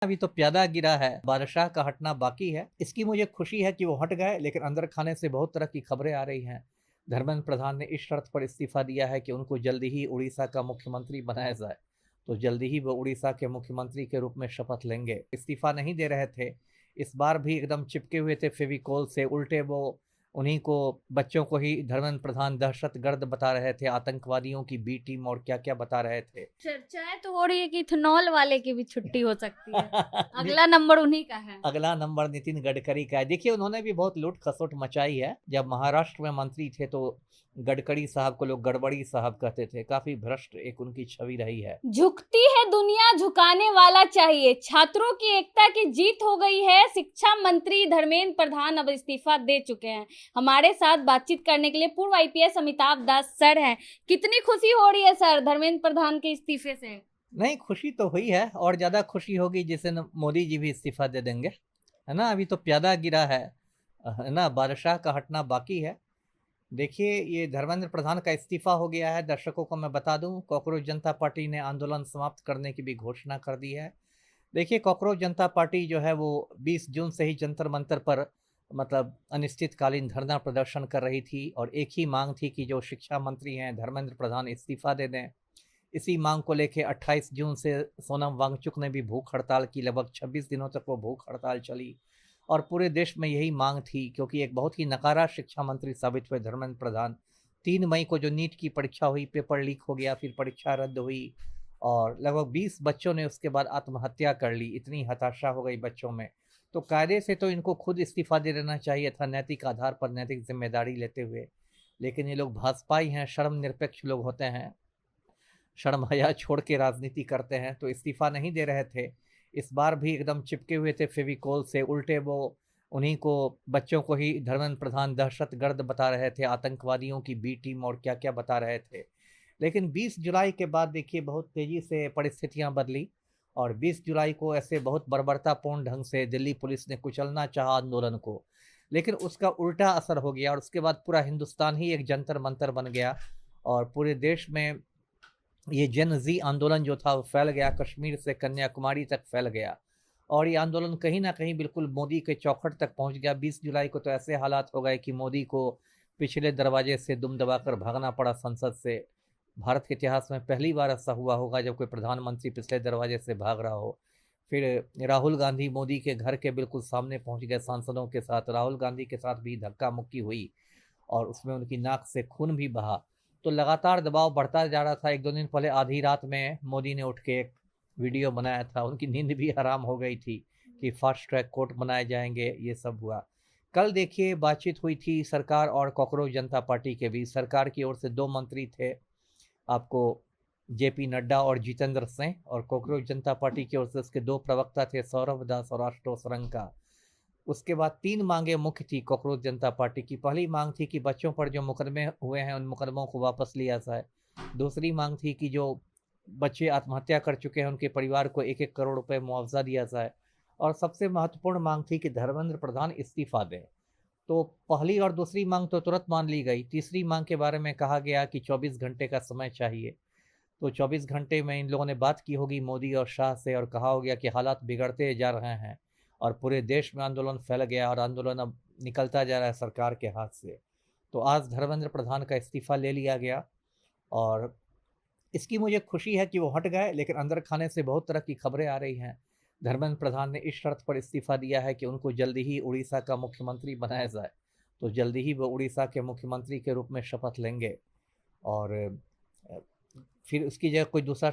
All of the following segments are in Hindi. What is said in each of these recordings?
अभी तो प्यादा गिरा है, बादशाह का हटना बाकी है। इसकी मुझे खुशी है कि वो हट गए, लेकिन अंदर खाने से बहुत तरह की खबरें आ रही हैं। धर्मेंद्र प्रधान ने इस शर्त पर इस्तीफा दिया है कि उनको जल्दी ही उड़ीसा का मुख्यमंत्री बनाया जाए। तो जल्दी ही वो उड़ीसा के मुख्यमंत्री के रूप में शपथ लेंगे। इस्तीफा नहीं दे रहे थे, इस बार भी एकदम चिपके हुए थे फेविकोल से। उल्टे वो उन्हीं को, बच्चों को ही धर्मेंद्र प्रधान दहशतगर्द बता रहे थे, आतंकवादियों की बी टीम और क्या क्या बता रहे थे। चर्चाएं तो हो रही है कि इथेनॉल वाले की भी छुट्टी हो सकती है। अगला नंबर उन्हीं का है। अगला नंबर नितिन गडकरी का है। देखिए, उन्होंने भी बहुत लूट खसोट मचाई है। जब महाराष्ट्र में मंत्री थे तो गडकरी साहब को लोग गड़बड़ी साहब कहते थे। काफी भ्रष्ट एक उनकी छवि रही है। झुकती है दुनिया, झुकाने वाला चाहिए। छात्रों की एकता की जीत हो गई है। शिक्षा मंत्री धर्मेंद्र प्रधान अब इस्तीफा दे चुके हैं। हमारे साथ बातचीत करने के लिए पूर्व आईपीएस अमिताभ दास सर हैं। कितनी खुशी हो रही है सर मोदी प्रधान के इस्तीफे से? नहीं, खुशी तो हुई है, और ज्यादा खुशी होगी जिसे मोदी जी भी इस्तीफा दे देंगे, है ना। अभी तो प्यादा गिरा है ना, बादशाह का हटना बाकी है। देखिए, ये धर्मेंद्र प्रधान का इस्तीफा हो गया है। दर्शकों को मैं बता दूं, कॉकरोच जनता पार्टी ने आंदोलन समाप्त करने की भी घोषणा कर दी है। देखिए, कॉकरोच जनता पार्टी जो है वो 20 जून से ही जंतर मंतर पर मतलब अनिश्चितकालीन धरना प्रदर्शन कर रही थी, और एक ही मांग थी कि जो शिक्षा मंत्री हैं धर्मेंद्र प्रधान इस्तीफा दे दें। इसी मांग को लेकर 28 जून से सोनम वांगचुक ने भी भूख हड़ताल की। लगभग 26 दिनों तक वो भूख हड़ताल चली, और पूरे देश में यही मांग थी, क्योंकि एक बहुत ही नकारा शिक्षा मंत्री साबित हुए धर्मेंद्र प्रधान। 3 मई को जो नीट की परीक्षा हुई, पेपर लीक हो गया, फिर परीक्षा रद्द हुई, और लगभग 20 बच्चों ने उसके बाद आत्महत्या कर ली। इतनी हताशा हो गई बच्चों में। तो कायदे से तो इनको खुद इस्तीफा दे देना चाहिए था, नैतिक आधार पर, नैतिक जिम्मेदारी लेते हुए। लेकिन ये लोग भाजपाई हैं, शर्म निरपेक्ष लोग होते हैं, शर्म हया छोड़ के राजनीति करते हैं, तो इस्तीफा नहीं दे रहे थे। इस बार भी एकदम चिपके हुए थे फेविकोल से। उल्टे वो उन्हीं को, बच्चों को ही धर्मेंद्र प्रधान दहशतगर्द बता रहे थे, आतंकवादियों की बी टीम और क्या क्या बता रहे थे। लेकिन 20 जुलाई के बाद देखिए बहुत तेजी से परिस्थितियां बदली, और 20 जुलाई को ऐसे बहुत बर्बरतापूर्ण ढंग से दिल्ली पुलिस ने कुचलना चाहा आंदोलन को, लेकिन उसका उल्टा असर हो गया, और उसके बाद पूरा हिंदुस्तान ही एक जंतर मंतर बन गया, और पूरे देश में ये जेन जी आंदोलन जो था वो फैल गया, कश्मीर से कन्याकुमारी तक फैल गया। और ये आंदोलन कहीं ना कहीं बिल्कुल मोदी के चौखट तक पहुंच गया। 20 जुलाई को तो ऐसे हालात हो गए कि मोदी को पिछले दरवाजे से दुम दबाकर भागना पड़ा संसद से। भारत के इतिहास में पहली बार ऐसा हुआ होगा जब कोई प्रधानमंत्री पिछले दरवाजे से भाग रहा हो। फिर राहुल गांधी मोदी के घर के बिल्कुल सामने पहुंच गए सांसदों के साथ। राहुल गांधी के साथ भी धक्का मुक्की हुई, और उसमें उनकी नाक से खून भी बहा। तो लगातार दबाव बढ़ता जा रहा था। एक दो दिन पहले आधी रात में मोदी ने उठ के एक वीडियो बनाया था, उनकी नींद भी हराम हो गई थी कि फास्ट ट्रैक कोर्ट बनाए जाएंगे, ये सब हुआ। कल देखिए बातचीत हुई थी सरकार और कॉकरोच जनता पार्टी के बीच। सरकार की ओर से 2 मंत्री थे, आपको जेपी नड्डा और जितेंद्र सिंह, और कॉकरोच जनता पार्टी की ओर से उसके 2 प्रवक्ता थे, सौरभ दास और आशुतोष रंका। उसके बाद 3 मांगे मुख्य थी कॉकरोच जनता पार्टी की। पहली मांग थी कि बच्चों पर जो मुकदमे हुए हैं उन मुकदमों को वापस लिया जाए। दूसरी मांग थी कि जो बच्चे आत्महत्या कर चुके हैं उनके परिवार को 1-1 करोड़ रुपए मुआवजा दिया जाए। और सबसे महत्वपूर्ण मांग थी कि धर्मेंद्र प्रधान इस्तीफा दें। तो पहली और दूसरी मांग तो तुरंत मान ली गई। तीसरी मांग के बारे में कहा गया कि 24 घंटे का समय चाहिए। तो 24 घंटे में इन लोगों ने बात की होगी मोदी और शाह से, और कहा हो गया कि हालात बिगड़ते जा रहे हैं, और पूरे देश में आंदोलन फैल गया, और आंदोलन अब निकलता जा रहा है सरकार के हाथ से। तो आज धर्मेंद्र प्रधान का इस्तीफा ले लिया गया, और इसकी मुझे खुशी है कि वो हट गए, लेकिन अंदर खाने से बहुत तरह की खबरें आ रही हैं। धर्मेंद्र प्रधान ने इस शर्त पर इस्तीफा दिया है कि उनको जल्दी ही उड़ीसा का मुख्यमंत्री बनाया जाए। तो जल्दी ही वो उड़ीसा के मुख्यमंत्री के रूप में शपथ लेंगे, और फिर उसकी जगह कोई दूसरा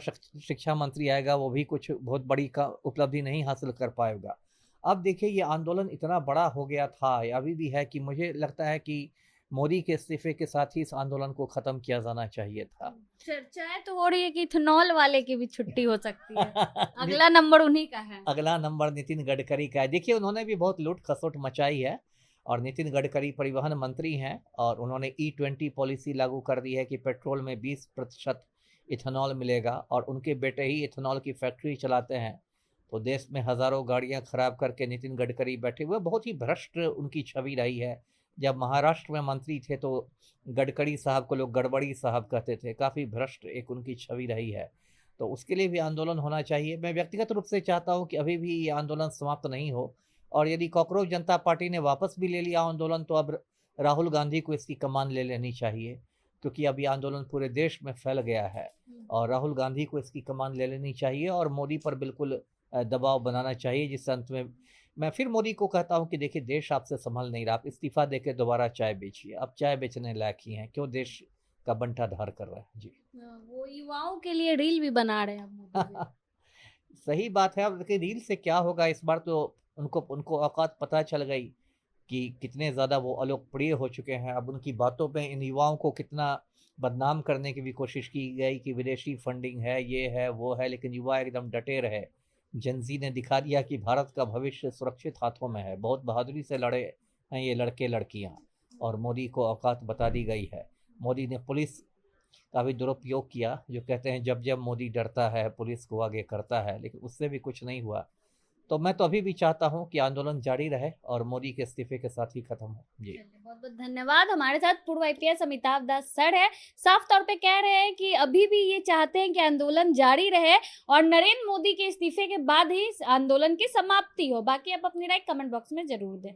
शिक्षा मंत्री आएगा, वो भी कुछ बहुत बड़ी का उपलब्धि नहीं हासिल कर पाएगा। अब देखिए, ये आंदोलन इतना बड़ा हो गया था, या अभी भी है, कि मुझे लगता है कि मोदी के इस्तीफे के साथ ही इस आंदोलन को खत्म किया जाना चाहिए था। चर्चाएं तो हो रही है कि इथेनॉल वाले की भी छुट्टी हो सकती है। नि- अगला नंबर उन्हीं का है। अगला नंबर नितिन गडकरी का है। देखिए, उन्होंने भी बहुत लूट खसोट मचाई है, और नितिन गडकरी परिवहन मंत्री हैं, और उन्होंने E20 पॉलिसी लागू कर दी है कि पेट्रोल में 20% इथेनॉल मिलेगा, और उनके बेटे ही इथेनॉल की फैक्ट्री चलाते हैं। तो देश में हज़ारों गाड़ियां खराब करके नितिन गडकरी बैठे हुए। बहुत ही भ्रष्ट उनकी छवि रही है। जब महाराष्ट्र में मंत्री थे तो गडकरी साहब को लोग गड़बड़ी साहब कहते थे। काफ़ी भ्रष्ट एक उनकी छवि रही है। तो उसके लिए भी आंदोलन होना चाहिए। मैं व्यक्तिगत रूप से चाहता हूँ कि अभी भी ये आंदोलन समाप्त नहीं हो, और यदि कॉकरोच जनता पार्टी ने वापस भी ले लिया आंदोलन, तो अब राहुल गांधी को इसकी कमान ले लेनी चाहिए, क्योंकि अब ये आंदोलन पूरे देश में फैल गया है और राहुल गांधी को इसकी कमान ले लेनी चाहिए और मोदी पर बिल्कुल दबाव बनाना चाहिए, जिस अंत में मैं फिर मोदी को कहता हूं कि देखिए, देश आपसे संभल नहीं रहा, आप इस्तीफा देकर दोबारा चाय बेचिए। अब चाय बेचने लायक ही हैं, क्यों देश का बंटाधार कर रहे हैं। जी। वो युवाओं के लिए रील भी बना रहे हैं अब मोदी जी। सही बात है। अब देखिए, रील से क्या होगा, इस बार तो उनको उनको औकात पता चल गई कि कितने ज़्यादा वो अलोकप्रिय हो चुके हैं। अब उनकी बातों पे इन युवाओं को कितना बदनाम करने की भी कोशिश की गई कि विदेशी फंडिंग है, ये है, वो है, लेकिन युवा एकदम डटे रहे। जेनज़ी ने दिखा दिया कि भारत का भविष्य सुरक्षित हाथों में है। बहुत बहादुरी से लड़े हैं ये लड़के लड़कियां, और मोदी को औकात बता दी गई है। मोदी ने पुलिस का भी दुरुपयोग किया, जो कहते हैं जब जब मोदी डरता है पुलिस को आगे करता है, लेकिन उससे भी कुछ नहीं हुआ। तो मैं तो अभी भी चाहता हूं कि आंदोलन जारी रहे और मोदी के इस्तीफे के साथ ही खत्म हो। जी। बहुत बहुत धन्यवाद। हमारे साथ पूर्व आईपीएस अमिताभ दास सर है, साफ तौर पे कह रहे हैं कि अभी भी ये चाहते हैं कि आंदोलन जारी रहे और नरेंद्र मोदी के इस्तीफे के बाद ही इस आंदोलन की समाप्ति हो। बाकी आप अपनी राय कमेंट बॉक्स में जरूर दें।